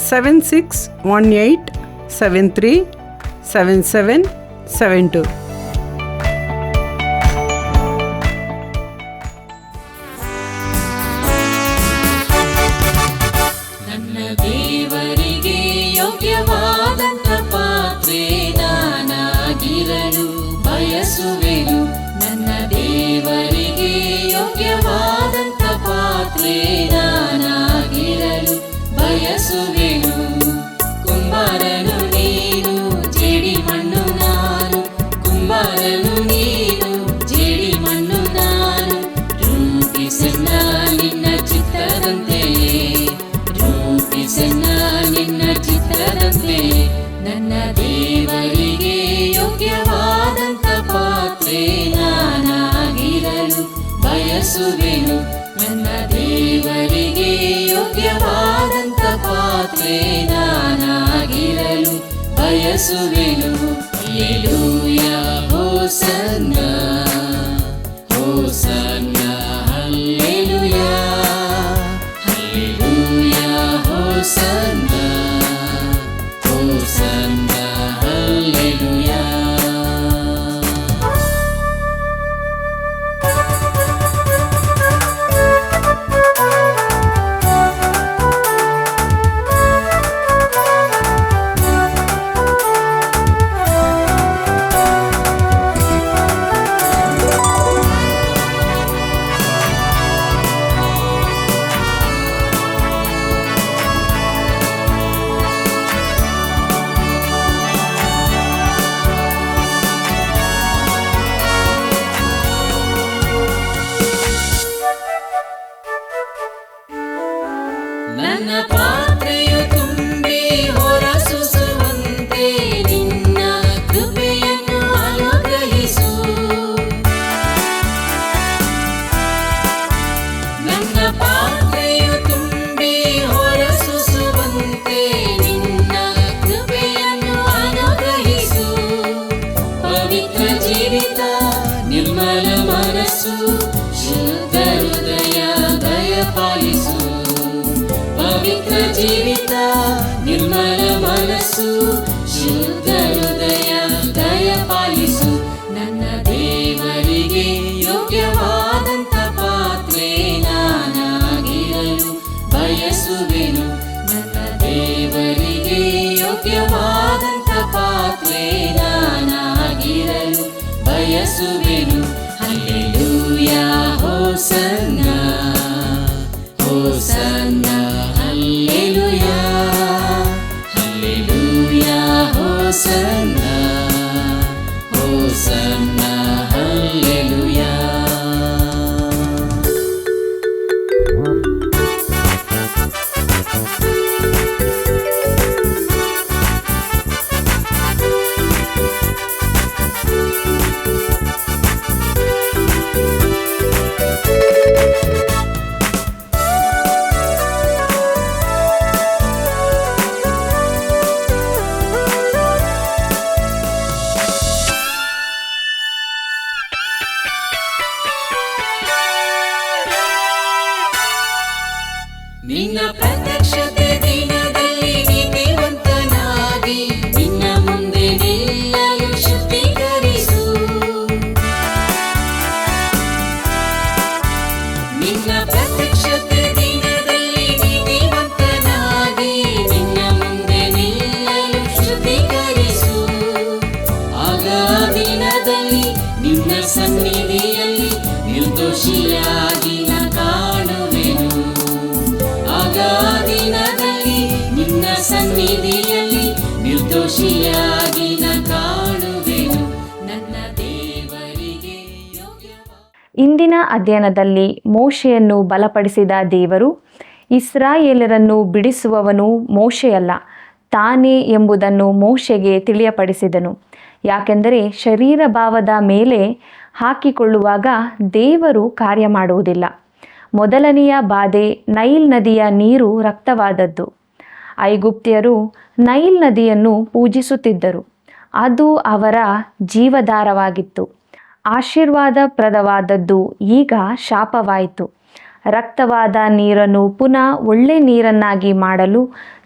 7618737772. ನನ್ನ ದೇವರಿಗೆ ಯೋಗ್ಯವಾದಂಥ ಪಾತ್ರೆ ನಾನಾಗಿರಲು ಬಯಸುವೆನು. ನನ್ನ ದೇವರಿಗೆ ಯೋಗ್ಯವಾದಂಥ ಪಾತ್ರೆ ನಾನಾಗಿರಲು ಬಯಸುವೆನು. ಕುಂಬಾರನು ನೀನು, ಜೇಡಿ ಮಣ್ಣು ನಾನು. ಕುಂಬಾರನು ನೀನು, ಜೇಡಿ ಮಣ್ಣು ನಾನು. ರೂಪಿಸನ್ನ ನಿನ್ನ ಚಿತ್ತದಂತೆಯೇ, ರೂಪಿಸನ್ನ ನಿನ್ನ ಚಿತ್ತದಂತೆಯೇ. ನನ್ನ ದೇವರಿಗೆ ಯೋಗ್ಯವಾದಂಥ ಪಾತ್ರೆ ನಾನಾಗಿರಲು ಬಯಸುವೆನು. ನನ್ನ ದೇವರಿಗೆ ಯೋಗ್ಯವಾದಂಥ ಪಾತ್ರೆ ನಾನಾಗಿರಲು ಬಯಸುವೆನು. Hallelujah hosanna hosanna hallelujah hallelujah hosanna hosanna hallelujah. ನನ್ನ ಪಾತ್ರೆಯು ತುಂಬಿ ಹೊರಸೂಸುವಂತೆ ನಿನ್ನ ಕೃಪೆಯನ್ನು ಅನುಗ್ರಹಿಸು. ನನ್ನ ಪಾತ್ರೆಯು ತುಂಬಿ ಹೊರಸೂಸುವಂತೆ ನಿನ್ನ ಕೃಪೆಯನ್ನು ಅನುಗ್ರಹಿಸು. ಪವಿತ್ರ ಜೀವಿತ ನಿರ್ಮಲ ಮನಸ್ಸು ಶುದ್ಧ ಹೃದಯ ದಯಪಾಲಿಸು. ಪವಿತ್ರ ಜೀವಿತ ನಿರ್ಮಲ ಮನಸ್ಸು ಶುದ್ಧ ಹೃದಯ ದಯಪಾಲಿಸು. ನನ್ನ ದೇವರಿಗೆ ಯೋಗ್ಯವಾದಂಥ ಪಾತ್ರೆ ನಾನಾಗಿರಲು ಬಯಸುವೆನು. ನನ್ನ ದೇವರಿಗೆ ಯೋಗ್ಯವಾದಂಥ ಪಾತ್ರೆ ನಾನಾಗಿರಲು ಬಯಸುವೆನು. Hallelujah hosanna hosanna hallelujah hallelujah hosanna hosanna hallelujah. ನಿನ್ನ ಪ್ರತ್ಯಕ್ಷತೆ ದಿನದಲ್ಲಿ ನೀತಿವಂತನಾಗಿ ನಿನ್ನ ಮುಂದೆ ನಿಲ್ಲಲು ಶುದ್ಧೀಕರಿಸು. ನಿನ್ನ ಪ್ರತ್ಯಕ್ಷತೆ ದಿನದಲ್ಲಿ ನೀತಿವಂತನಾಗಿ ನಿನ್ನ ಮುಂದೆ ನಿಲ್ಲಲು ಶುದ್ಧೀಕರಿಸು. ಆಗ ದಿನದಲ್ಲಿ ನಿನ್ನ ಸನ್ನಿಧಿಯಲ್ಲಿ ನಿರ್ದೋಷಿಯಾಗಿ ನಾ ಕಾಣುವೆನು. ಆಗ ದಿನದಲ್ಲಿ ನಿನ್ನ ಸನ್ನಿಧಿಯಲ್ಲಿ ನಿರ್ದೋಷಿಯಾಗಿ ನಾ ಕಾಣುವೆನು. ನನ್ನ ದೇವರಿಗೆ ಯೋಗ್ಯವಾದ. ಇಂದಿನ ಅಧ್ಯಯನದಲ್ಲಿ ಮೋಶೆಯನ್ನು ಬಲಪಡಿಸಿದ ದೇವರು ಇಸ್ರಾಯೇಲರನ್ನು ಬಿಡಿಸುವವನು ಮೋಶೆಯಲ್ಲ, ತಾನೇ ಎಂಬುದನ್ನು ಮೋಶೆಗೆ ತಿಳಿಯಪಡಿಸಿದನು. ಯಾಕೆಂದರೆ ಶರೀರ ಭಾವದ ಮೇಲೆ ಹಾಕಿಕೊಳ್ಳುವಾಗ ದೇವರು ಕಾರ್ಯ ಮಾಡುವುದಿಲ್ಲ. ಮೊದಲನೆಯ ಬಾಧೆ ನೈಲ್ ನದಿಯ ನೀರು ರಕ್ತವಾದದ್ದು. ಐಗುಪ್ತ್ಯರು ನೈಲ್ ನದಿಯನ್ನು ಪೂಜಿಸುತ್ತಿದ್ದರು. ಅದು ಅವರ ಜೀವಧಾರವಾಗಿತ್ತು. ಆಶೀರ್ವಾದಪ್ರದವಾದದ್ದು ಈಗ ಶಾಪವಾಯಿತು. ರಕ್ತವಾದ ನೀರನ್ನು ಪುನಃ ಒಳ್ಳೆ ನೀರನ್ನಾಗಿ ಮಾಡಲು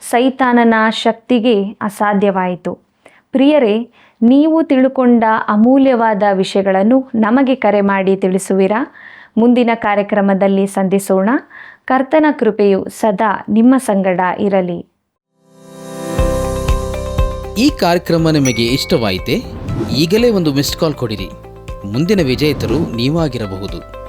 ಸೈತಾನನ ಶಕ್ತಿಗೆ ಅಸಾಧ್ಯವಾಯಿತು. ಪ್ರಿಯರೇ, ನೀವು ತಿಳುಕೊಂಡ ಅಮೂಲ್ಯವಾದ ವಿಷಯಗಳನ್ನು ನಮಗೆ ಕರೆ ಮಾಡಿ ತಿಳಿಸುವಿರಾ? ಮುಂದಿನ ಕಾರ್ಯಕ್ರಮದಲ್ಲಿ ಸಂಧಿಸೋಣ. ಕರ್ತನ ಕೃಪೆಯು ಸದಾ ನಿಮ್ಮ ಸಂಗಡ ಇರಲಿ. ಈ ಕಾರ್ಯಕ್ರಮ ನಿಮಗೆ ಇಷ್ಟವಾಯಿತೆ? ಈಗಲೇ ಒಂದು ಮಿಸ್ಡ್ ಕಾಲ್ ಕೊಡಿರಿ. ಮುಂದಿನ ವಿಜೇತರು ನೀವಾಗಿರಬಹುದು.